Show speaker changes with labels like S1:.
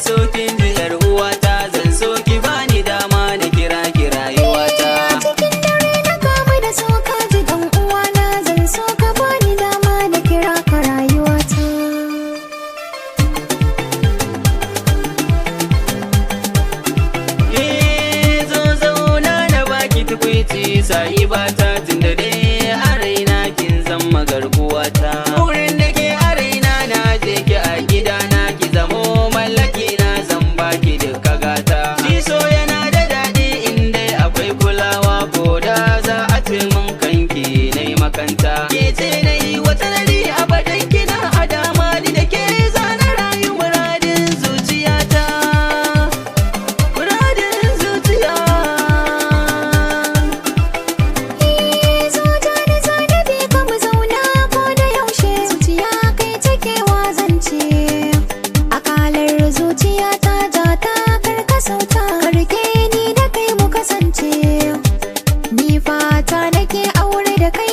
S1: so kin ji yar uwata, zan so ki bani dama na kira ki rayuwata.
S2: Cikin dare na kamu da so ka ji dan uwana, zan so ka bani dama na kira ka rayuwata.
S1: Zo zauna na baki tukwici sai bata, tunda dai a raina kin zama garkuwata. Wurin da ke a raina na je ki a gidana, ki zamo mallaki na, zan baki duka gata. Shi so yana da daɗi in dai akwai kulawa, ko da za a ce mun kanki na yi makanta. Ke ce na yi wata nari abadan kina a dama ni da ke zana rayu muradin zuciyata. Muradin zuciya.
S2: Zo jani zane bi ka mu zauna ko da yaushe, zuciya kai take wazance. Akalar zuciya ta ja ta karka sauta, karke ni da kai mu kasance. Ni fata nake aure da kai